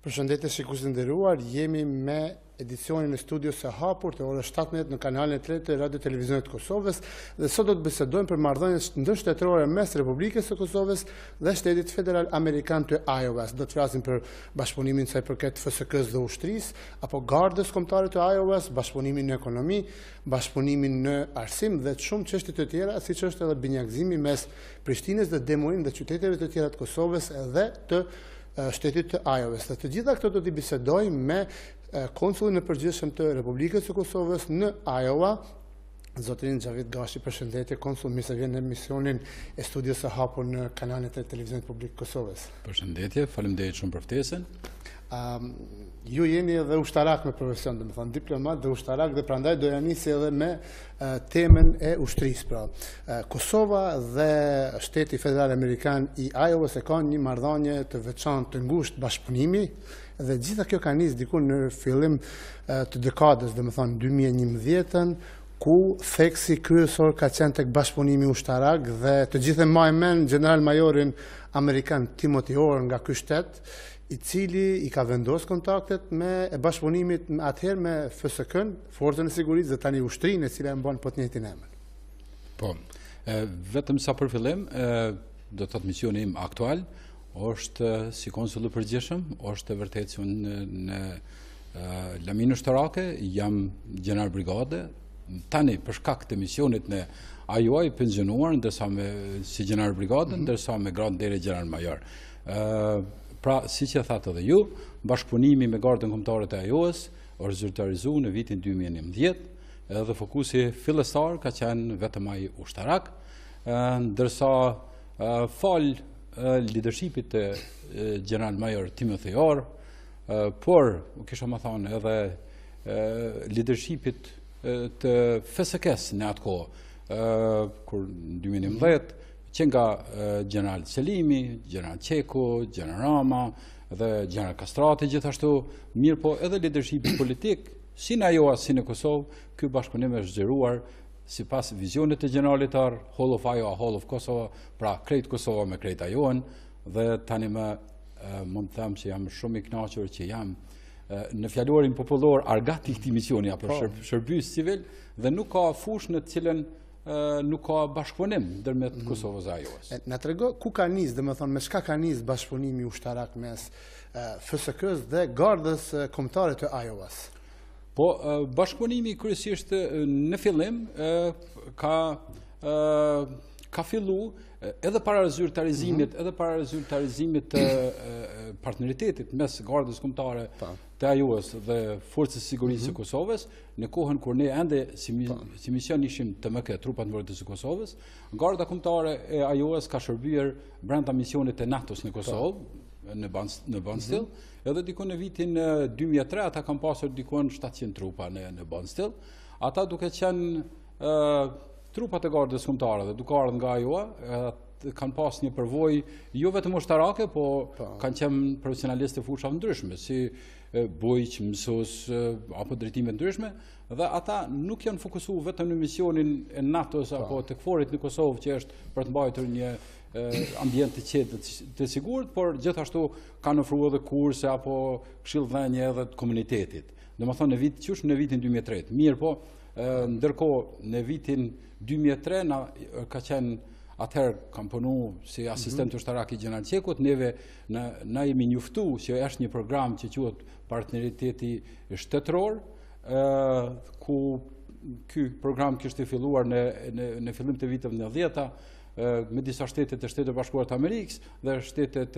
Përshëndetje shikues të nderuar, jemi me edicionin e studios së Hapur të orës 17 në kanalin e 3 të Radio Televisionit të Kosovës dhe sot do të bisedojmë për marrëdhënien ndërshtetërore mes Republikës së Kosovës dhe Shtetit Federal Amerikan të Ajovës. Do të flasim për bashkëpunimin sa i përket FSK-s dhe ushtrisë apo gardës kombëtare të Ajovës, bashkëpunimin në ekonomi, bashkëpunimin në arsim dhe shumë çështje të tjera, siç është edhe binjakëzimi mes Prishtinës dhe Demurin dhe qyteteve të tjera të Kosovës dhe të Shtetit të Ajovës. Të gjitha këto do t'i bisedojmë me konsulin e përgjithshëm të Republikës së Kosovës në Ajova, zotrin Xhavid Gashi. Përshëndetje konsul, mirë se vjen në emisionin e studios së Hapur në kanalin e Televizionit Publik të Kosovës. Përshëndetje, faleminderit shumë për ftesën. Ju jeni edhe ushtarak me profesion, domethënë diplomat dhe ushtarak, dhe prandaj doja nisi edhe me temën e ushtrisë. Pra, Kosova dhe Shteti Federal Amerikan i Ajovës e kanë një marrëdhënie të veçantë të ngushtë bashkëpunimi, dhe gjitha kjo ka nisë diku në fillim të dekadës, domethënë 2011-ën, ku theksi kryesor ka qenë tek bashkëpunimi ushtarak dhe të gjithë majmen general majorin amerikan Timothy Orr nga ky shtet, i cili i ka vendos kontaktet me bashkëpunimit atëherë me FSK-n, Forcën e Sigurisë, dhe tani ushtrinë e cila e mban po të njëjtin emër. Po, vetëm sa për fillim, do të thotë misioni im aktual është si konsul i përgjithshëm, është vërtet që në Laminë Ushtarake jam gjeneral brigade, tani për shkak të misionit në AUI pensionuar, ndërsa si gjeneral brigade, ndërsa me gradë deri gjeneral major. Pra, si që thatë edhe ju, bashkëpunimi me gardën kombëtare të AUS është zyrtarizuar në vitin 2011, edhe fokusi fillestar ka qenë vetëm ai ushtarak, ndërsa fal leadershipit të general major Timothy Orr, por kisha më thonë edhe leadershipit të FSK-s në atë kohë, kur në 2011 që nga general Selimi, general Qeku, general Rama dhe general Kastrati gjithashtu, mirë po edhe leadershipi politik, si në Ajoa, si në Kosovë, ky bashkëpunim është zgjeruar sipas vizionit të generalit Orr, Whole of Iowa, Whole of Kosovo, pra krejt Kosova me krejt Ajoën, dhe tani mund të them që jam shumë i kënaqur që jam në fjalurin popullor argati këtij misioni apo shërbys civil, dhe nuk ka fushë në të cilën nuk ka bashkëpunim ndërmjet Kosovës dhe Ajovës. Na trego ku ka nisë, domethënë me çka ka nisë bashkëpunimi ushtarak mes FSK-s dhe gardës kombëtare të Ajovës? Po, bashkëpunimi kryesisht në fillim ka fillu edhe para zyrtarizimit, të partneritetit mes gardës kombëtare të AJOS dhe Forcës së Sigurisë së Kosovës, në kohën kur ne ende si mision ishim TMK, trupat mbrojtëse të Kosovës, garda kombëtare e AJOS ka shërbyer brenda misionit të NATO-s në Kosovë, në Banstill, edhe dikon në vitin 2003 ata kanë pasur dikon 700 trupa në Banstill. Ata duke qenë trupat e gardës kombëtare dhe duke ardhur nga AJOA, kanë pas një përvojë jo vetëm ushtarake, po kanë qenë profesionalistë fusha ndryshme, si bujq, mësues apo drejtime ndryshme, dhe ata nuk janë fokusuar vetëm në misionin e NATO-s apo të KFOR-it në Kosovë, që është për të mbajtur një ambient të qetë të sigurt, por gjithashtu kanë ofruar edhe kurse apo këshillvënie edhe të komunitetit. Domethënë në vitin 2003. Mirë po, ndërkohë në vitin 2003 ka qenë atëherë kam punu si asistent ushtarak i Gjeneral Qekut, neve na jemi njoftu që është një program që quhet partneriteti shtetëror, ku ky program kishte filluar në fillim të viteve 90-ta me disa shtete të Shtetit Bashkuar të Amerikës dhe shtetet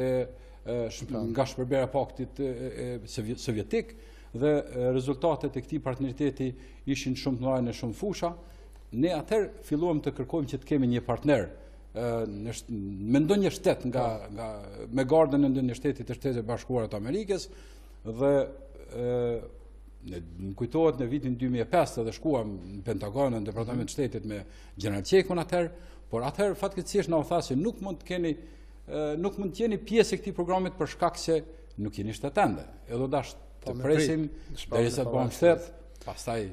nga shpërblera e Paktit Sovjetik, dhe rezultatet e këtij partneriteti ishin shumë të mëdha në shumë fusha. Ne atëherë filluam të kërkojmë që të kemi një partner me ndonjë shtet me gardën e ndonjë shteti të Shtetit Bashkuar të Amerikës, dhe më kujtohet në vitin 2005 edhe shkuam në Pentagon, në Departament të Shtetit me General Qekun atëherë, por atëherë fatkeqësisht na u tha se nuk mund të jeni pjesë e këtij programit për shkak se nuk jeni shtetëndë. Edhe dash të presim derisa të bëhem shtet, pastaj e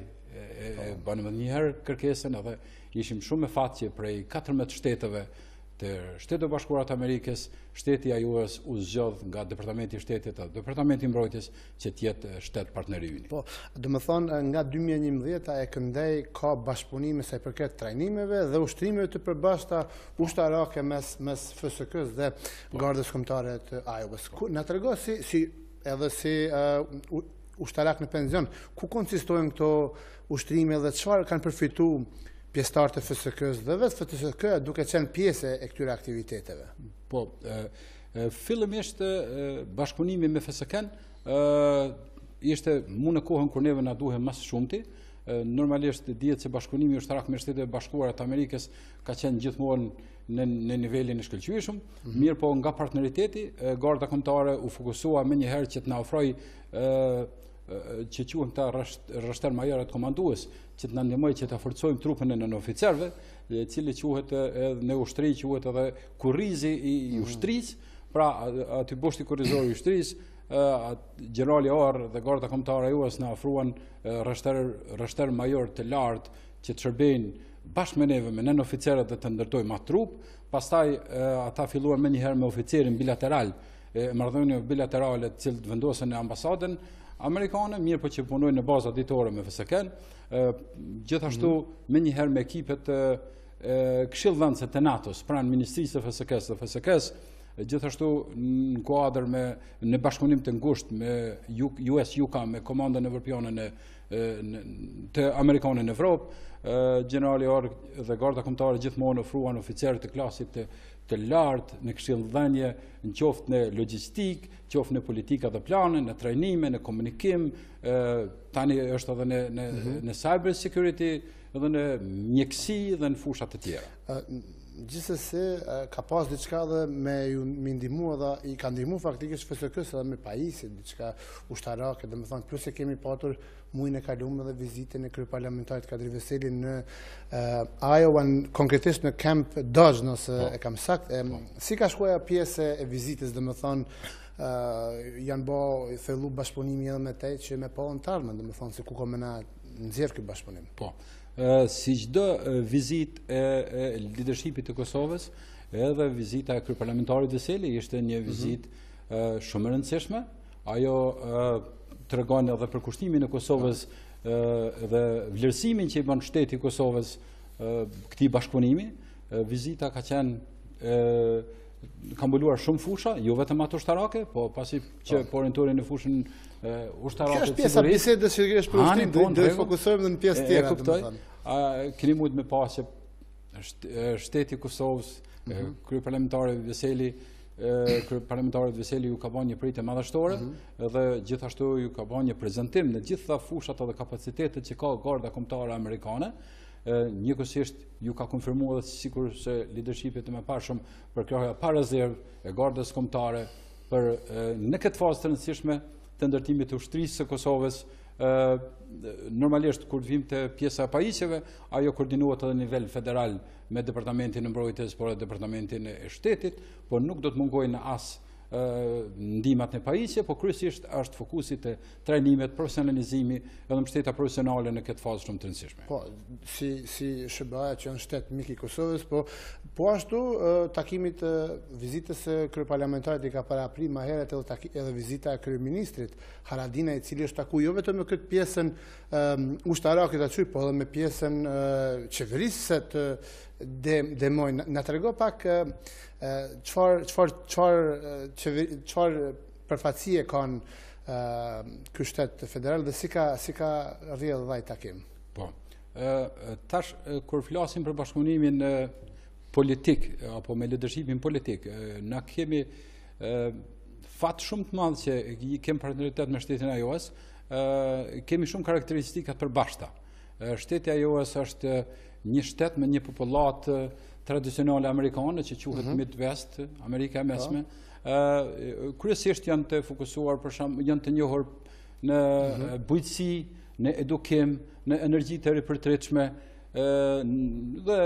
bënëm edhe një herë kërkesën, edhe ishim shumë me fat që prej 14 shteteve të Shtetet e Bashkuara të Amerikës, shteti ajuës u zgjodh nga Departamenti i Shtetit apo Departamenti i Mbrojtjes që të jetë shtet partner i ynë. Po, do të thonë nga 2011 e këndej ka bashkëpunime sa i përket trajnimeve dhe ushtrimeve të përbashkëta ushtarake mes FSK-s dhe Gardës Kombëtare të Ajovës. Na tregon si ushtarak në penzion, ku konsistojnë këto ushtrime dhe çfarë kanë përfituar pjesëtarët e FSK-s dhe vetë FSK duke qenë pjesë e këtyre aktiviteteve? Po, fillimisht bashkëpunimi me FSK-n ishte në kohën kur neve na duhet më shumti. Normalisht dihet se bashkëpunimi ushtarak me Shtetet e Bashkuara të Amerikës ka qenë gjithmonë në nivelin e shkëlqyeshëm, mirë po nga partneriteti, Garda Kombëtare u fokusua menjëherë që të na ofroj që quhen ta rreshter majorët komandues, që të na ndihmoj që të forcojmë trupin e nënoficerëve, i cili quhet edhe në ushtri quhet edhe kurrizi i ushtrisë, pra aty boshti kurrizor i ushtrisë, generali Orr dhe Garda Kombëtare e Juës na ofruan rreshter major të lartë që të shërbejnë bashkë me neve me nënoficerët dhe të ndërtojmë atë trup. Pastaj ata filluan menjëherë me oficerin bilateral, marrëdhënie bilaterale të cilët vendosën në ambasadën amerikane, mirë po që punojnë në baza ditore me FSK-n, gjithashtu menjëherë me ekipet këshillëdhënëse të NATO-s, pranë Ministrisë së FSK-s dhe FSK-s, gjithashtu në kuadër në bashkëpunim të ngushtë me US-UK, me komandën evropiane të amerikane në Evropë, generali Orr dhe Garda Kombëtare gjithmonë ofruan oficerë të klasit të lartë në këshillëdhënie, në qoftë në logjistik, qoftë në politika dhe plane, në trajnime, në komunikim, tani është edhe në cyber security, edhe në mjekësi dhe në fushat të tjera. Gjithsesi ka pas diçka dhe me ndihmu edhe i ka ndihmu faktikisht FSK-s edhe me pajisje diçka ushtarake, domethënë plus e kemi patur muajin e kaluar dhe vizitën e kryeparlamentarit Kadri Veseli në Iowa, konkretisht në Camp Dodge, nëse e kam saktë. Si ka shkuar pjesë e vizitës, domethënë janë fillu bashkëpunimi edhe me te që me pa antarmë, domethënë se ku ka mëna nxjerr ky bashkëpunim. Po. Si çdo vizit e leadershipit të Kosovës, edhe vizita e kryeparlamentarit Veseli ishte një vizitë shumë e rëndësishme. Ajo tregon edhe për kushtimin e Kosovës dhe vlerësimin që i bën shteti i Kosovës këtij bashkëpunimi. Vizita ka qenë ka mbuluar shumë fusha, jo vetëm ato ushtarake, po pasi që po orientohen në fushën ushtarake. Kjo është pjesa e bisedës që është për ushtrim, do të fokusohemi në pjesë tjera. E kuptoj. Keni mund me pas që shteti i Kosovës, kryeparlamentari Veseli, kryeparlamentarit Veseli ju ka bën një pritje madhështore dhe gjithashtu ju ka bën një prezantim në gjitha fushat dhe kapacitetet që ka Garda Kombëtare amerikane. Njëkohësisht ju ka konfirmuar edhe sikur se leadershipit të mëparshëm për krahaja pa rezervë e Gardës Kombëtare për në këtë fazë të rëndësishme të ndërtimit të ushtrisë së Kosovës. Normalisht kur vim të pjesa e pajisjeve, ajo koordinohet edhe në nivel federal me Departamentin e Mbrojtjes, por edhe Departamentin e Shtetit, por nuk do të mungojnë as ndihmat në pajisje, po kryesisht është fokusi te trajnimet, profesionalizimi edhe mbështetja profesionale në këtë fazë shumë të rëndësishme. Po, si SBA që është shtet mik i Kosovës, po ashtu takimit vizitës së kryeparlamentarit i ka paraprit më herët edhe vizita e kryeministrit Haradina, i cili është taku jo vetëm me këtë pjesën ushtarake të çuj, po edhe me pjesën qeverisë të demojnë. Na trego pak çfarë përfaqësie kanë ky shtet federal dhe si ka rrjedhë vaj takim. Po. Tash kur flasim për bashkëpunimin politik apo me leadershipin politik, na kemi fat shumë të madh që kemi partneritet me shtetin e Ajovës, kemi shumë karakteristika të përbashkëta. Shteti i Ajovës është një shtet me një popullat tradicionale amerikane që quhet Midwest, Amerika e Mesme. Kryesisht janë të fokusuar janë të njohur në bujqësi, në edukim, në energji të ripërtritshme dhe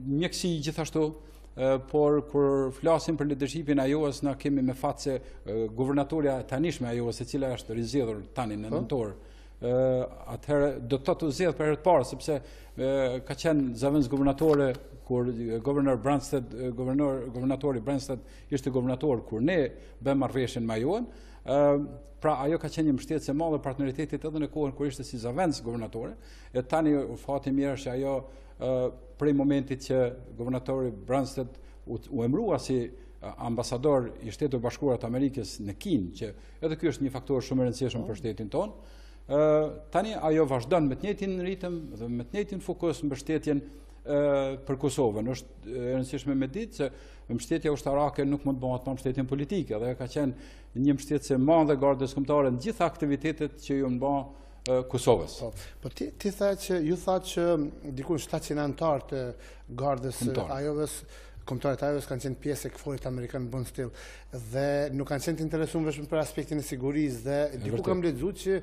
mjekësi gjithashtu. Por kur flasim për leadershipin e Ajovës, na kemi me fat se guvernatorja tanishme e Ajovës, e cila është rizgjedhur tani në nëntor atëherë do të thotë u zgjedh për herë të parë, sepse ka qenë zëvendës guvernatore kur guvernatori Branstad ishte guvernator kur ne bëm marrëveshjen me Ajovën. Pra ajo ka qenë një mbështetës e madhe partneritetit edhe në kohën kur ishte si zëvendës guvernatore. E tani fati mirë është ajo prej momentit që guvernatori Branstad u emërua si ambasador i Shtetit Bashkuar të Amerikës në Kinë, që edhe ky është një faktor shumë i rëndësishëm për shtetin tonë. Tani ajo vazhdon me të njëjtin ritëm dhe me të njëjtin fokus mbështetjen për Kosovën. Është e rëndësishme me ditë se mbështetja ushtarake nuk mund të bëhet pa mbështetjen politike, dhe ka qenë një mbështetëse e madhe gardës kombëtare në gjitha aktivitetet që ju bën Kosovës. Po ti ju tha që diku 700 anëtar të gardës Ajovës, kombëtarët e Ajovës kanë qenë pjesë e KFOR-it amerikan në bon stil dhe nuk kanë qenë të interesuar vetëm për aspektin e sigurisë dhe diku kam lexuar që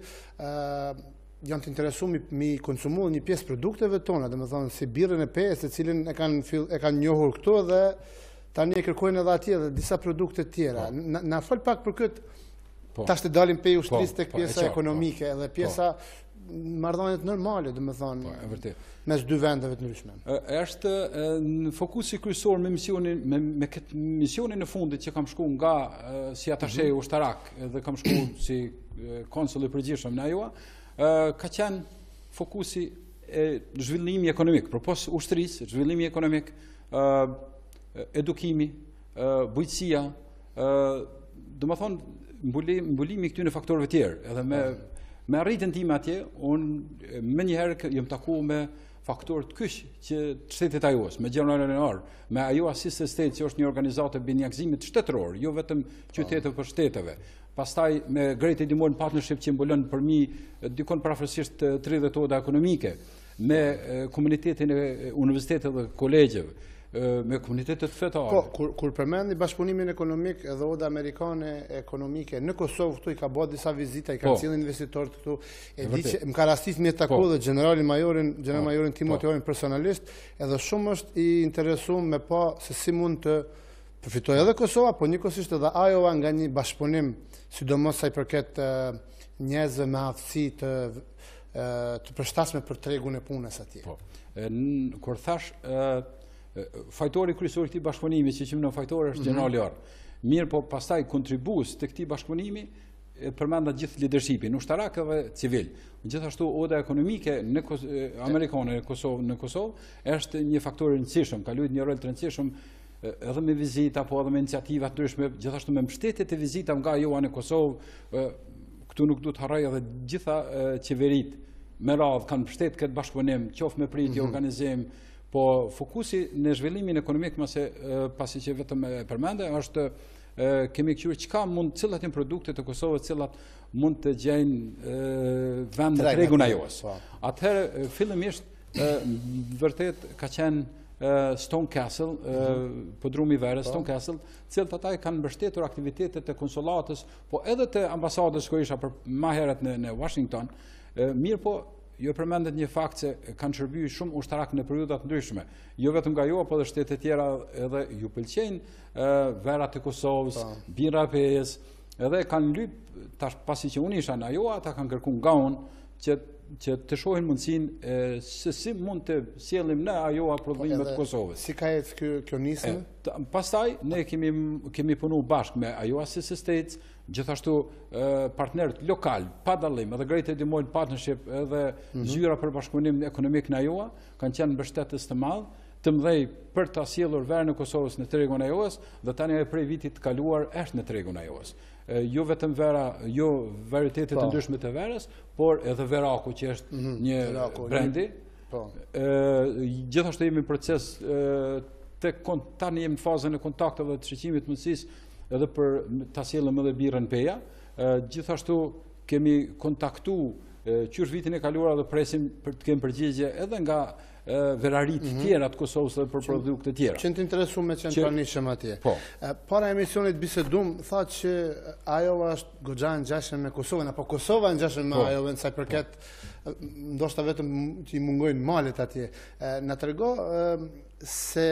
janë të interesuar mi konsumu një pjesë produkteve tona, domethënë si birrën e pesë, të cilën e kanë njohur këtu dhe tani e kërkojnë edhe atje dhe disa produkte tjera. Na fol pak për këtë. Tash të dalim pe ushtrisë tek pjesa ekonomike dhe pjesa marrëdhëniet normale, domethënë mes dy vendeve të ndryshme. Është në fokusi kryesor me misionin me këtë misionin e fundit që kam shkuar nga si atashe Ushtarak dhe kam shkuar si konsul i përgjithshëm në Ajova, ka qenë fokusi e zhvillimi ekonomik, përpos ushtrisë, zhvillimi ekonomik, edukimi, bujqësia, domethënë mbulimi këtyre faktorëve tjerë, edhe me arritjen time atje, unë menjëherë jam takuar me faktorë të kyç që të shtetit Ajovës, me Generalin e Arë, me Ajova Assistance State, që është një organizatë e binjakëzimit shtetëror, jo vetëm qyteteve për shteteve. Pastaj me Great Edimon Partnership që mbulon përmi dikon parafërsisht 30 oda ekonomike, me komunitetin e universiteteve dhe kolegjeve, me komunitetet fetare. Kur përmendi bashkëpunimin ekonomik dhe oda amerikane ekonomike në Kosovë, këtu i ka bërë disa vizita, i ka cilë investitorët këtu, e di që më ka rastis me taku dhe general majorin Timoteorin personalisht, edhe shumë është i interesuar me pa se si mund të përfitoj edhe Kosova, po njëkohësisht edhe Ajova nga një bashkëpunim, sidomos sa i përket njerëzve me aftësi të përshtatshme për tregun e punës atje. Kur thash fajtori kryesor i këtij bashkëpunimi, që quhen fajtor, është generali Arë. Mirë, po pastaj kontribues të këtij bashkëpunimi përmenda gjithë leadershipin, ushtarak dhe civil. Gjithashtu oda ekonomike amerikane në Kosovë është një faktor i rëndësishëm, ka luajtur një rol të rëndësishëm edhe me vizita, po edhe me iniciativa të ndryshme, gjithashtu me mbështetjet e vizita nga Ajova në Kosovë. Këtu nuk duhet harroj edhe gjitha qeverit me radhë kanë mbështet këtë bashkëpunim, qoftë me pritje, organizim, po fokusi në zhvillimin ekonomik, pasi që vetëm e përmende, është kemi këqyrë cilat janë produktet të Kosovës, cilat mund të gjejnë vend në tregun Ajovës. Atëherë, fillimisht, vërtet ka qenë Stone Castle, podrumi i verës, Stone Castle, cilët ata kanë mbështetur aktivitetet e konsulatës, po edhe të ambasadës që isha për ma heret në Washington, mirë po, jo përmendet një fakt se kanë shërbyer shumë ushtarak në periudha të ndryshme. Jo vetëm nga Ajova, por edhe shtete tjera edhe ju pëlqejnë verat e Kosovës, birra e pejës, edhe kanë lyp tash pasi që unë isha në Ajova, ata kanë kërkuar nga unë që të shohin mundësinë se si mund të sjellim në Ajova prodhimet e Kosovës. Si ka ecë kjo nismë? Pastaj ne kemi punuar bashkë me Ajova Assistance States, gjithashtu partnerët lokal, pa dallim, edhe Great Edimon Partnership, edhe zyra për bashkëpunim ekonomik në Ajova, kanë qenë mbështetës të madh, të mëdhej për ta sjellur verën e Kosovës në tregun e Ajovës, dhe tani prej vitit të kaluar është në tregun e Ajovës. Jo vetëm vera, jo varietetet të ndryshme të verës, por edhe veraku që është një brendi. Gjithashtu jemi në proces tani jemi në fazën e kontakteve dhe të shqyrtimit mundësisë edhe për ta sjellëm edhe birrën peja. Gjithashtu kemi kontaktu qysh vitin e kaluar dhe presim për të kemë përgjigje edhe nga verarit tjera të Kosovës dhe për produkte tjera. Që të interesu me që në pranishëm atje. Para emisionit bisedum, tha që Ajova është goxha ngjashme me Kosovën, apo Kosova ngjashme me Ajovën, sa i përket ndoshta vetëm që i mungojnë malet atje. Na trego se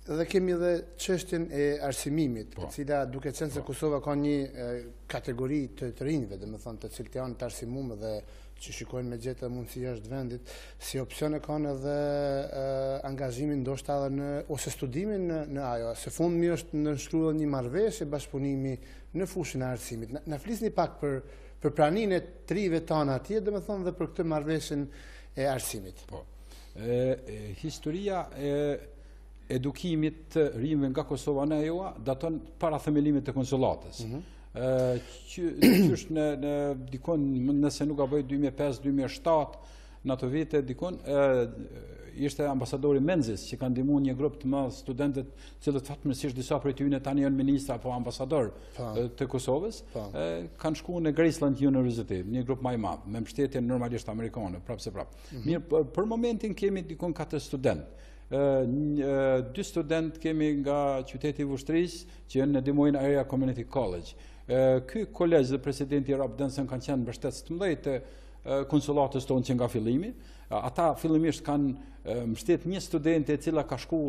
Dhe kemi edhe çështjen e arsimimit, e cila duke qenë se Kosova ka një kategori të rinjve, domethënë të cilët janë të arsimuar dhe që shikojnë me gjetë mundësi jashtë vendit, si opsione kanë edhe angazhimin ndoshta edhe ose studimin në ajo. Së fundmi është nënshkruar një marrëveshje bashkëpunimi në fushën e arsimit. Na flisni pak për praninë e trive tona atje, domethënë dhe për këtë marrëveshjen e arsimit. Po. Historia e edukimit të rinjve nga Kosova në ajoa daton para themelimit të konsulatës. Qysh në dikon, nëse nuk gaboj 2005-2007, në ato vite dikon, ishte ambasadori Menzis që ka ndihmuar një grup të madh studentët, cilët fatmirësisht disa prej tyre tani janë ministra apo ambasador të Kosovës, kanë shkuar në Graceland University, një grup më i madh, me mbështetje normalisht amerikane, prapë se prapë. Mirë, për momentin kemi dikon 4 studentë. 2 student kemi nga qyteti i Ushtrisë që janë në Dimojnë Area Community College. Ky kolegj dhe presidenti Rob Denson kanë qenë mbështetës të mëdhej të konsulatës tonë që nga fillimi. Ata fillimisht kanë mbështet një studente e cila ka shku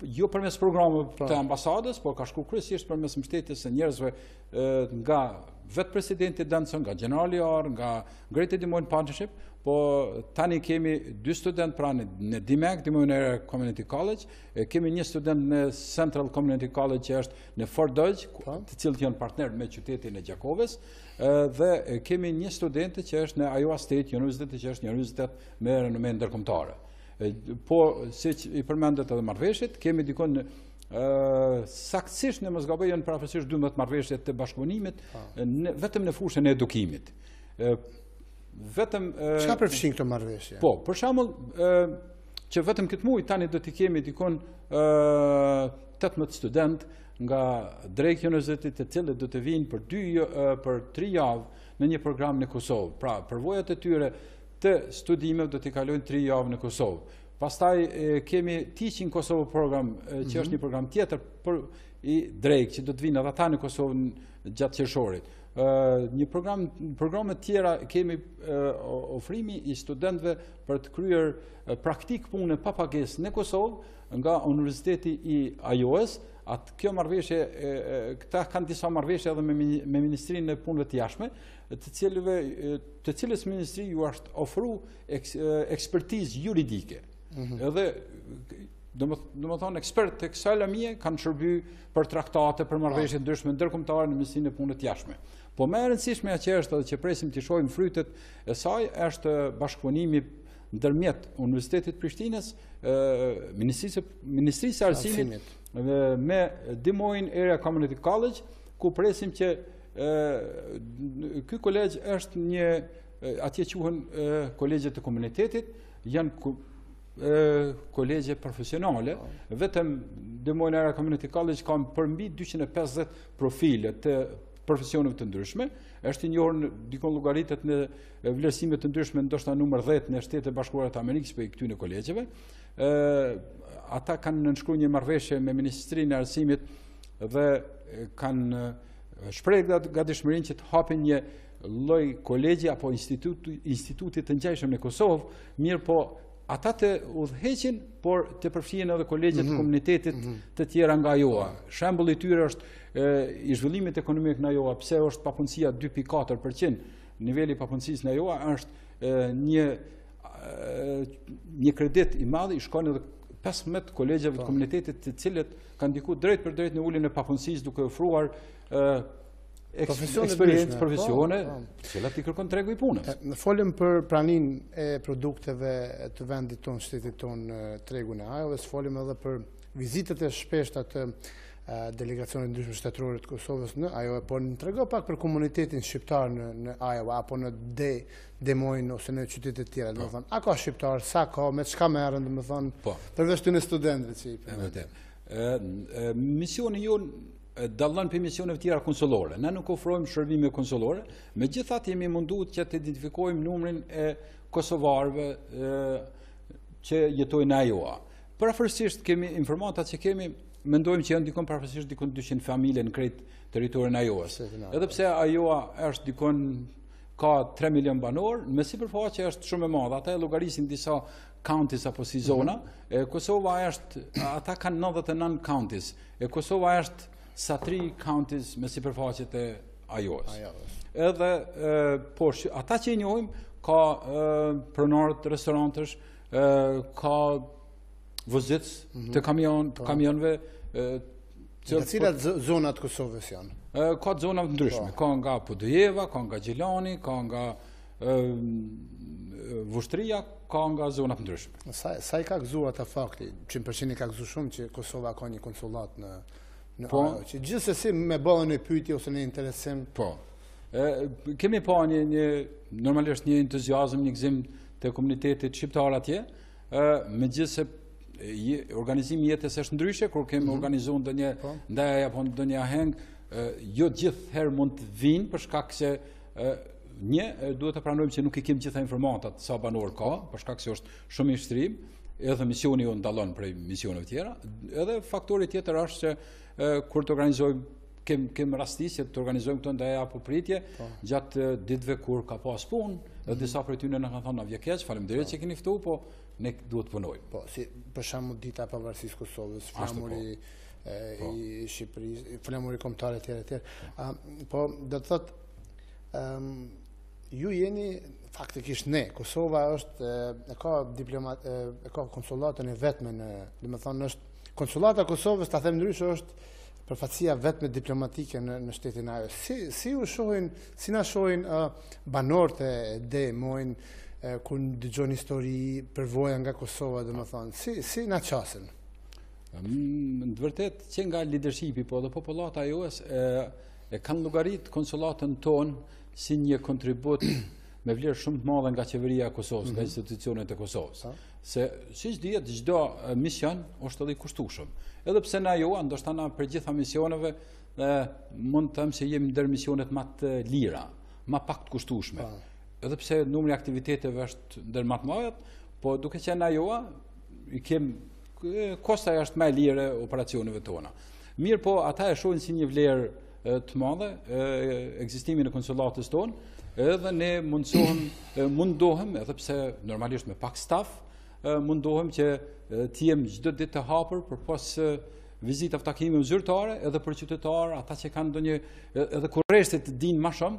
jo përmes programeve të ambasadës, por ka shku kryesisht përmes mbështetjes së njerëzve nga vetë presidenti Denson, nga generali Ar, nga Greater Des Moines Partnership, po tani kemi 2 student pra në DMAC, Dimojnë Area Community College, kemi një student në Central Community College që është në Fort Dodge, të cilët janë partner me qytetin e Gjakovës, dhe kemi një studente që është në Iowa State University, që është një universitet me renome ndërkombëtare. Po, siç i përmendet edhe marrëveshjet, kemi dikon saktësisht në mos gaboj janë parafisisht 12 marrëveshje të bashkëpunimit vetëm në fushën e edukimit. Çka përfshin këto marrëveshje? Po, për shembull, që vetëm këtë muaj tani do t'i kemi dikon 18 student nga Drake University, të cilët do të vinë për 3 javë në një program në Kosovë. Pra, përvojat e tyre të studimeve do t'i kalojnë 3 javë në Kosovë. Pastaj kemi Teaching Kosovo program, që është një program tjetër për i Drake, që do të vinë edhe ata në Kosovë gjatë qershorit. Një programe tjera kemi ofrimi i studentëve për të kryer praktik punë pa pagesë në Kosovë nga Universiteti i Ajovës. Kjo marrëveshje, këta kanë disa marrëveshje edhe me Ministrinë e Punëve të Jashtme, të cilës ministri ju është ofru ekspertizë juridike. Edhe domethënë ekspert të kësaj lëmie kanë shërby për traktate, për marrëveshje ndryshme ndërkombëtare në Ministrinë e Punëve të Jashtme. Po më e rëndësishme që është edhe që presim të shohim frytet e saj është bashkëpunimi ndërmjet Universitetit Prishtinës, Ministrisë së Arsimit me Dimojnë Area Community College, ku presim që ky kolegj është një, atje quhen kolegje të komunitetit, janë kolegje profesionale, vetëm Dimojnë Area Community College ka përmbi 250 profile të profesioneve të ndryshme, është i njohur dikon llogaritet në vlerësime të ndryshme, ndoshta numër 10 në Shtetet e Bashkuara të Amerikës për këtyre kolegjeve. Ata kanë nënshkruar një marrëveshje me Ministrinë e Arsimit dhe kanë shprehur gatishmërinë që të hapin një lloj kolegji apo instituti të ngjashëm në Kosovë, mirë po ata të udhëheqin, por të përfshihen edhe kolegjet të komunitetit të tjera nga ajoa. Shembulli i tyre është i zhvillimit ekonomik në ajoa, pse është papunësia 2.4%, niveli i papunësisë në ajoa është një kredit i madh, i shkon edhe 15 kolegjeve të komunitetit të cilët kanë ndikuar drejt për drejt në uljen e papunësisë, duke ofruar eksperiencë profesione, cilat i kërkon tregu i punës. Në folim për praninë e produkteve të vendit tonë, shtetit tonë, tregun e Ajovës, folim edhe për vizitet e shpeshta të delegacionit ndryshme shtetërore të Kosovës në Ajovë, por në trego pak për komunitetin shqiptar në Ajovë, apo në Demojnë ose në qytetet tjera, do të thonë, a ka shqiptar, sa ka, me çka merren, do të thonë, përveç të studentëve që i përmendet. Misioni jonë dallon për misioneve tjera konsullore. Ne nuk ofrojmë shërbime konsullore, megjithatë jemi munduar që të identifikojmë numrin e kosovarëve që jetojnë në ajoa. Parafërsisht kemi informatat që kemi, mendojmë që janë dikon parafërsisht dikon 200 familje në krejt territorin e Ajovës. Edhe pse ajoa është dikon ka 3 milion banor, me sipërfaqe është shumë e madhe. Ata e llogarisin disa counties apo si zona. Kosova është, ata kanë 99 counties. Kosova është sa 3 counties me sipërfaqet e Ajovës. Edhe po ata që i njohim ka pronarë të restorantësh, ka vozic të kamionëve. Në cilat zonat Kosovës janë? Ka zona të ndryshme, ka nga Podujeva, ka nga Gjilani, ka nga Vushtria, ka nga zona të ndryshme. Sa i ka gëzuar ata fakti, 100% i ka gëzuar shumë që Kosova ka një konsulat në Ajo, që gjithsesi me bëllën e pyetje ose në interesim. Po. Kemi pa normalisht një entuziazëm, një gëzim të komunitetit shqiptar atje, megjithëse organizimi jetës është ndryshe, kur kemi organizuar ndonjë ndaj apo ndonjë aheng, jo gjithherë mund të vinë për shkak se duhet të pranojmë që nuk i kemi gjitha informatat sa banor ka, për shkak se është shumë i shtrim, edhe misioni ju ndallon prej misioneve tjera, edhe faktori tjetër është se kur të organizojmë kem rastisje të organizojmë këto ndaja apo pritje gjatë ditëve kur ka pas punë, edhe disa prej tyre na kanë thënë na vjen keq, faleminderit që keni ftuar, po ne duhet të punojmë. Po, si për shembull dita e pavarësisë Kosovës, flamuri i Shqipërisë, flamuri kombëtar etj. Po do të thotë ju jeni faktikisht ne, Kosova është e ka konsulatën e vetme në, domethënë është konsulata e Kosovës, ta them ndryshe, është përfaqësia vetme diplomatike në shtetin Ajo. Si u shohin, si na shohin banorët e DMO-in kur dëgjojnë histori, përvoja nga Kosova, domethënë, si na qasin? Në të vërtetë që nga leadershipi po dhe popullata ajoes e kanë llogarit konsulatën tonë si një kontribut me vlerë shumë të madhe nga qeveria e Kosovës, nga institucionet e Kosovës. Se siç dihet çdo mision është edhe i kushtueshëm. Edhe pse na ajo, ndoshta na për gjitha misioneve mund të them se jemi ndër misionet më të lira, më pak të kushtueshme. Edhe pse numri i aktiviteteve është ndër më të mëdha, po duke qenë ajo, i kem kosta është më e lirë operacioneve tona. Mirë, po ata e shohin si një vlerë të madhe ekzistimin e konsulatës tonë, edhe ne mundohem, edhe pse normalisht me pak staf, mundohem që të jem çdo ditë të hapur për pas vizitave takime zyrtare, edhe për qytetarë, ata që kanë ndonjë edhe kurreshtet të dinë më shumë.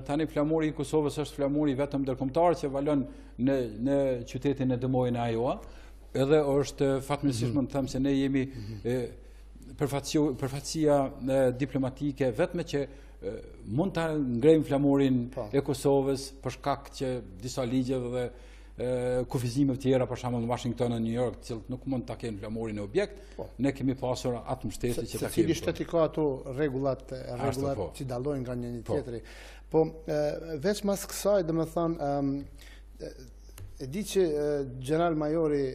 Tani flamuri i Kosovës është flamuri vetëm ndërkombëtar që valon në qytetin e DMO-in e Ajoa, edhe është fatmirësisht mund të them se ne jemi përfaqësia diplomatike vetme që mund ta ngrejmë flamurin e Kosovës për shkak që disa ligje dhe kufizime tjera, për shembull në Washington e New York, të cilët nuk mund ta kenë flamurin e objekt, ne kemi pasur atë mbështetje që ta kemi. Cili shteti ka ato rregullat që dallojnë nga njëri tjetri. Po veç mas kësaj, domethënë e di që General Majori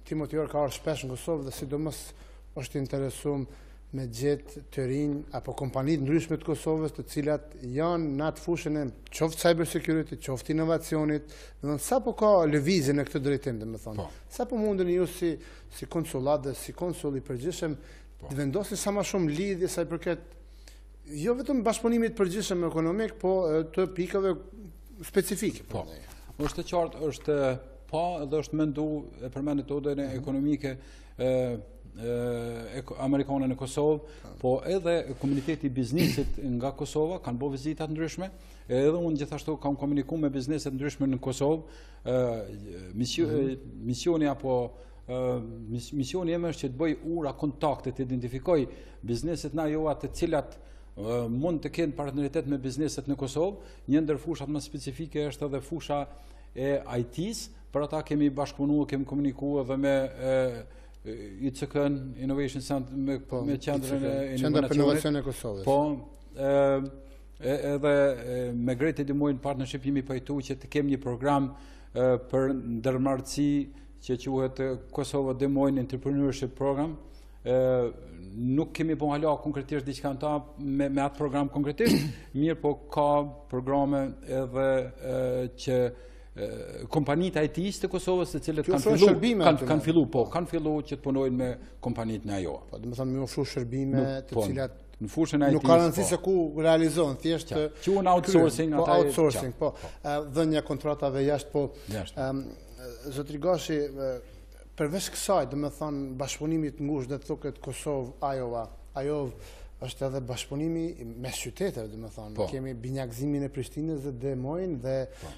Timothy Orr ka ardhur shpesh në Kosovë dhe sidomos është interesuar me gjetë të rinj apo kompanitë ndryshme të Kosovës, të cilat janë në atë fushën e qoftë cyber security, qoftë inovacionit, sa po ka lëvizje në këtë drejtim, domethënë. Sa po mundeni ju si konsullat dhe si konsul i përgjithshëm të vendosni sa më shumë lidhje sa i përket jo vetëm bashkëpunimit të përgjithshëm ekonomik, po të pikave specifike. Po. Është e qartë, është edhe është menduar e përmendet odën ekonomike amerikane në Kosovë, po edhe komuniteti i biznesit nga Kosova kanë bërë vizita të ndryshme, edhe unë gjithashtu kam komunikuar me bizneset ndryshme në Kosovë. Misioni ime është që të bëj ura kontakte, të identifikoj bizneset në Ajoa të cilat mund të kenë partneritet me bizneset në Kosovë. Një ndër fushat më specifike është edhe fusha e IT-s, për ata kemi bashkëpunuar, kemi komunikuar edhe me ICK Innovation Center me qendrën e inovacionit e Kosovës. Po, edhe me Great Edimojnë Partnership jemi pajtuar që të kemi një program për ndërmarrësi që quhet Kosovo Demojnë Entrepreneurship Program. Nuk kemi po hala konkretisht diçka me atë program konkretisht, mirë po ka programe edhe që kompanitë IT-s të Kosovës të cilët kanë filluar që të punojnë me kompanitë në Ajoa. Po, domethënë më ofru shërbime të cilat në fushën e IT-s. Nuk ka rëndësi se ku realizon, thjesht quhen outsourcing, outsourcing, dhënia kontratave jashtë, po. Zotri Gashi, përveç kësaj, domethënë bashkëpunimi i ngushtë dhe thuket Kosovë, Ajovë është edhe bashkëpunimi mes qyteteve, domethënë. Kemi binjakëzimin e Prishtinës dhe Demojnë dhe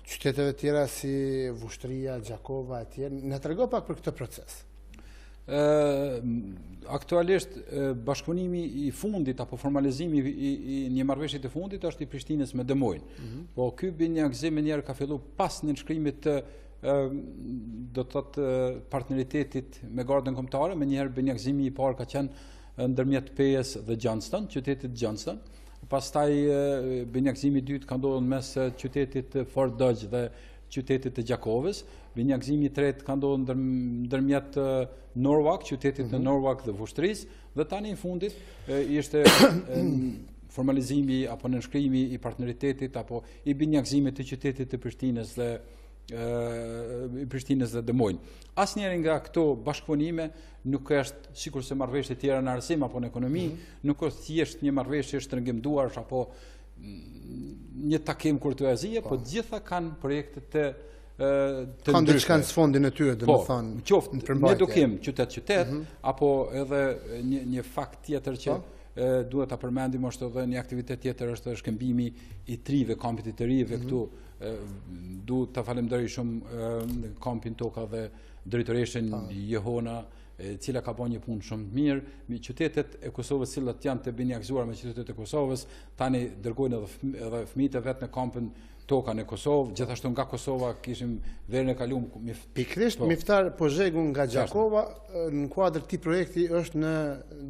qyteteve tjera si Ushtria, Gjakova e tjerë. Na trego pak për këtë proces. Aktualisht bashkëpunimi i fundit apo formalizimi i një marrëveshje të fundit është i Prishtinës me Demojnë. Po ky binjakëzim më njëherë ka filluar pas nënshkrimit të do të thotë partneritetit me Gardën Kombëtare, më njëherë binjakëzimi i parë ka qenë ndërmjet Pejës dhe Johnston, qytetit Johnston. Pastaj binjakëzimi i dytë ka ndodhur mes qytetit Fort Dodge dhe qytetit të Gjakovës. Binjakëzimi i tretë ka ndodhur ndërmjet Norwalk, qytetit të Norwalk dhe Ushtrisë, dhe tani në fundit ishte formalizimi apo nënshkrimi i partneritetit apo i binjakëzimit të qytetit të Prishtinës dhe Demojnë. Asnjëri nga këto bashkëpunime nuk është sikur se marrëveshje tjera në arsim apo në ekonomi, nuk është thjesht një marrëveshje shtrëngim duarsh apo një takim kurtoazie, po gjitha kanë projekte të kanë diçka në sfondin e tyre, domethënë. Qoftë në edukim qytet, apo edhe një fakt tjetër që duhet ta përmendim është edhe një aktivitet tjetër është shkëmbimi i trive, kampit i të rive këtu. Duhet ta falenderoj shumë kampin Toka dhe drejtoreshën Jehona, e cila ka bërë një punë shumë të mirë. Qytetet e Kosovës cilat janë të binjakëzuar me qytetet e Kosovës, tani dërgojnë edhe fëmijët e vet në kampin Toka në Kosovë, gjithashtu nga Kosova kishim verën e kaluar. Pikërisht Miftar Pozhegu nga Gjakova në kuadër këtij projekti është në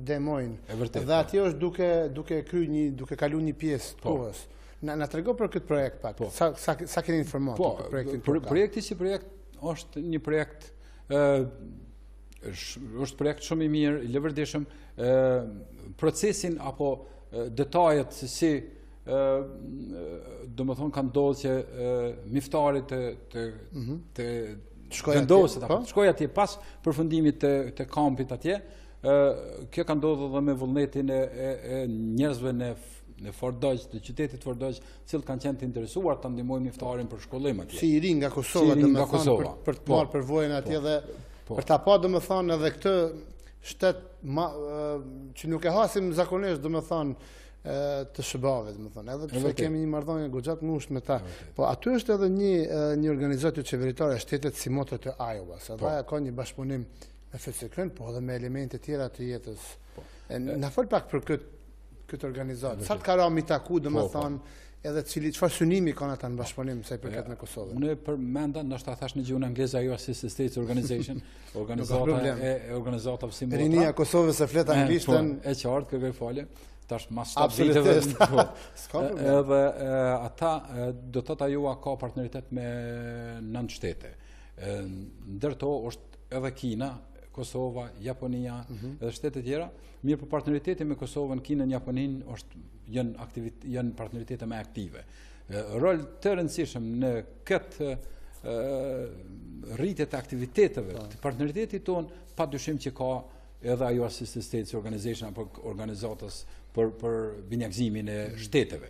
Demojnë. Dhe atje është duke kaluar një pjesë të kohës. Na trego për këtë projekt pak. Sa keni informuar për projektin Toka? Projekti si projekt është një projekt është projekt shumë i mirë, i lëvërdishëm. Procesin apo detajet se si do më thonë kanë ndodhur që miftarit të vendoset, shkoj atje pas përfundimit të kampit atje. Kjo ka ndodhur edhe me vullnetin e njerëzve në Fort Dodge, të qytetit Fort Dodge, cilët kanë qenë të interesuar të ndihmojnë miftarin për shkollim atje. Si i ri nga Kosova, domethënë për të marrë përvojën atje dhe për ta pa domethënë edhe këtë shtet që nuk e hasim zakonisht domethënë të shëbave, domethënë, edhe pse kemi një marrëdhënie goxha të ngushtë me ta. Po aty është edhe një organizatë qeveritare e shtetit si motot e Ajovës. Edhe ajo ka një bashkëpunim me FCK-n, po edhe me elemente tjera të jetës. Na fol pak për këtë organizatë. Sa të ka rami taku, domethënë, edhe çfarë synimi kanë ata në bashkëpunim sa i përket me Kosovën. Unë përmenda, ndoshta thash në gjuhën angleze, ajo është States Organization, organizata si Rinia e Kosovës e flet anglishtën. E qartë, kërkoj falje. Tash mas 7 viteve. Edhe ata do të ajoa ka partneritet me 9 shtete. Ndërto është edhe Kina, Kosova, Japonia, edhe shtete tjera. Mirë, për partneriteti me Kosovën, Kinën, Japoninë janë partneritete më aktive. Rol të rëndësishëm në këtë rritje të aktiviteteve të partneritetit tonë, padyshim që ka edhe ajo Assisted States Organization apo organizatës për binjakëzimin e shteteve.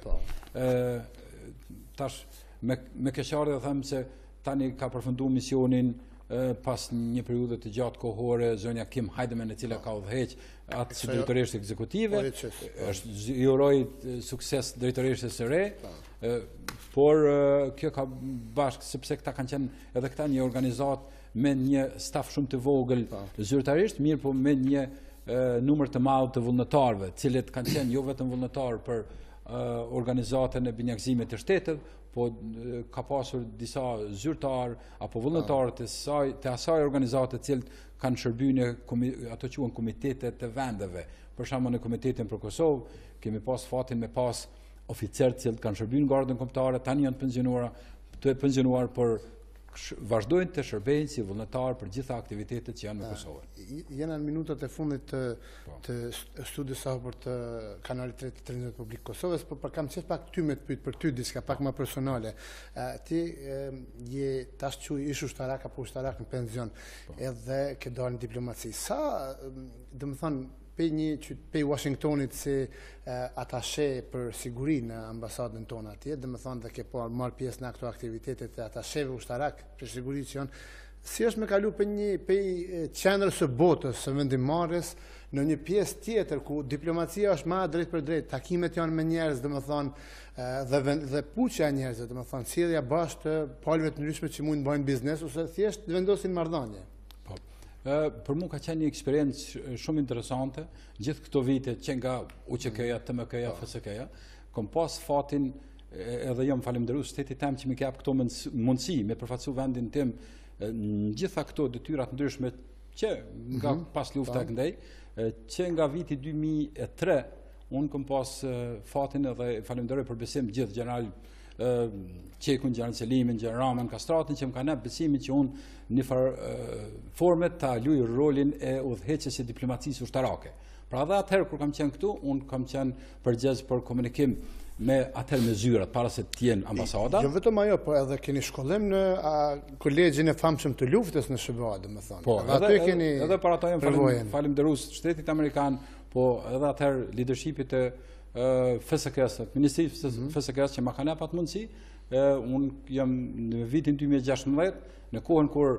Tash me keqardhje them se tani ka përfunduar misionin pas një periudhe të gjatë kohore zonja Kim Heidemann, e cila ka udhëheq atë si drejtoreshe ekzekutive. Është i uroj sukses drejtoreshës së re. Por kjo ka bashkë sepse këta kanë qenë edhe këta një organizatë me një staf shumë të vogël zyrtarisht, mirë po me një numër të madh të vullnetarëve, të cilët kanë qenë jo vetëm vullnetarë për organizatën e binjakëzimit të shtetit, po ka pasur disa zyrtar apo vullnetarë të asaj organizate të cilët kanë shërbyer në ato quhen komitetet të vendeve. Për shembull në komitetin për Kosovë kemi pas fatin me pas oficerë të cilët kanë shërbyer në Gardën Kombëtare, tani janë të pensionuar, por vazhdojnë të shërbejnë si vullnetar për gjitha aktivitetet që janë në Kosovë. Jena në minutat e fundit të studios Hapur të kanalit të Televizion Publik Kosovës, por kam qenë pak ty me të pyet për ty diçka pak më personale. Ti je tash ish ushtarak apo ushtarak në penzion, edhe ke dalë në diplomaci. Sa, domethënë, pe Washingtonit si atashe për siguri në ambasadën tonë atje, dhe më thonë dhe ke po marrë pjesë në këto aktivitetet e atasheve ushtarak për siguri që janë, si është me kalu për një qendrës së botës së vendimarrjes në një pjesë tjetër ku diplomacia është ma drejt për drejt, takimet janë me njerëz, dhe më thonë, dhe puqja e njerëzve, dhe më thonë, sjellja bashkë të palëve të ndryshme që mund të bëjnë biznes ose thjesht vendosin marrëdhënie. Po. Për mua ka qenë një eksperiencë shumë interesante, gjithë këto vite që nga UÇK-ja, TMK-ja, FSK-ja, kam pas fatin edhe jam falenderues shtetit tim që më ka jap këto mundësi me përfaqësu vendin tim në gjitha këto detyrat ndryshme që nga pas lufta e këndej, që nga viti 2003 unë kam pas fatin edhe falenderoj për besim gjithë general Qekun, general Selimin, general Ramën, Kastratin që më kanë jap besimin që unë në forme ta luaj rolin e udhëheqësit e diplomacisë ushtarake. Pra edhe atëherë kur kam qenë këtu, unë kam qenë përgjegjës për komunikim me atëherë me zyrat para se të jenë ambasada. Jo vetëm ajo, po edhe keni shkollim në kolegjin e famshëm të luftës në SBA, domethënë. Po, edhe para ato jam falenderues shtetit amerikan, po edhe atëherë leadershipit të FSK-s, ministrisë FSK-s që ma kanë jap atë mundësi. Unë jam në vitin 2016, në kohën kur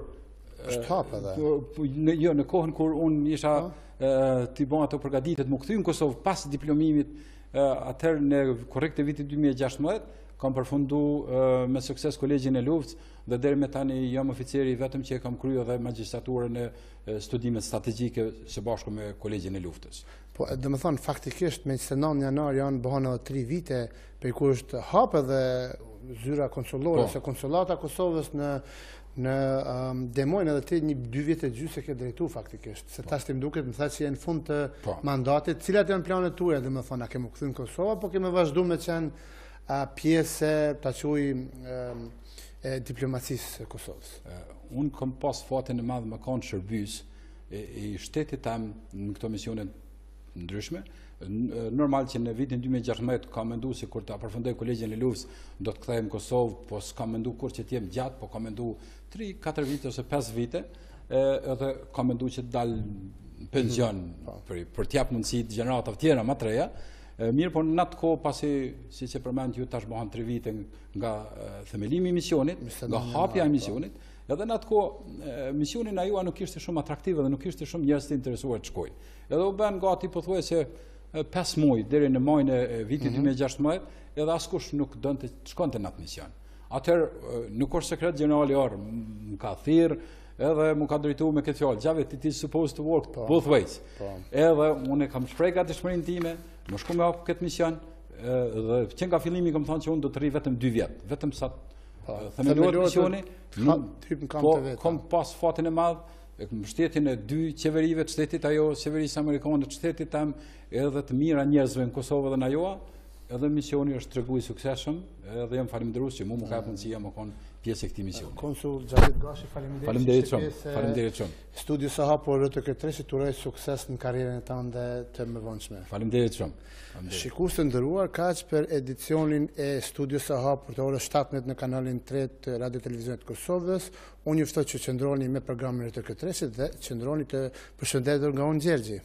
jo, në kohën kur unë isha t'i bën ato përgatitjet më kthy në Kosovë pas diplomimit, atëherë në korrekt të vitit 2016 kam përfundu me sukses kolegjin e luftës dhe deri me tani jam oficeri vetëm që kam kryer edhe magjistraturën e studimet strategjike së bashku me kolegjin e luftës. Po, dhe më thonë, faktikisht me 29 janar janë bëhen edhe 3 vite, për ku është hap edhe zyra konsulore, se konsulata Kosovës në demojnë edhe të 2 vite gjysë se ke drejtu faktikisht, se tash të më duket më tha që jenë fund të mandatit, cilat janë planet tuaja, dhe më thonë, a kemi kthy në Kosovë, po kemi vazhdu me qenë pjesë ta quaj diplomacisë e Kosovës. Unë kam pas fatin e madh me kanë shërbys i shtetit tam në këto misione ndryshme. Normal që në vitin 2016 kam menduar se kur ta përfundoj kolegjin e luftës do të kthehem në Kosovë, po s'kam menduar kur që të jem gjatë, po kam menduar 3-4 vite ose 5 vite, edhe kam menduar që të dal pension për të jap mundësi të gjeneratave të tjera më të reja. Mirë, po në atë kohë pasi siç e përmend ju tash bëhen 3 vite nga themelimi i misionit, nga hapja e misionit, edhe në atë kohë misionin ajo nuk ishte shumë atraktive dhe nuk ishte shumë njerëz të interesuar të shkojnë. Edhe u bën gati pothuajse 5 muaj deri në majin e vitit 2016, edhe askush nuk donte të shkonte në atë mision. Atëherë nuk është sekret generali më ka thirr edhe më ka drejtuar me këtë fjalë, Javed, it is supposed to work both ways. Edhe unë kam shpreh gatishmërinë time, më shkoj me hap këtë mision, dhe që nga fillimi kam thënë që unë do të rri vetëm 2 vjet, vetëm sa themeluar misioni, po kam pas fatin e madh, mbështetjen e 2 qeverive të shtetit ajo, qeverisë amerikane të shtetit tam, edhe të mira njerëzve në Kosovë dhe në ajo, edhe misioni është treguar i suksesshëm, edhe jam falënderues që mua më ka mundësia më kon pjesë e këtij misioni. Konsul Xhalit Gashi, faleminderit shumë. Faleminderit shumë. Studios së hapur RTK3 uroj sukses në karrierën tënde të mëvonshme. Faleminderit shumë. Shikues të nderuar, kaq për edicionin e Studios së hapur të orës 17 në kanalin 3 të Radio Televizionit Kosovës. Unë ju ftoj që qëndroni me programin RTK3 dhe qëndroni të përshëndetur nga unë Gjergji.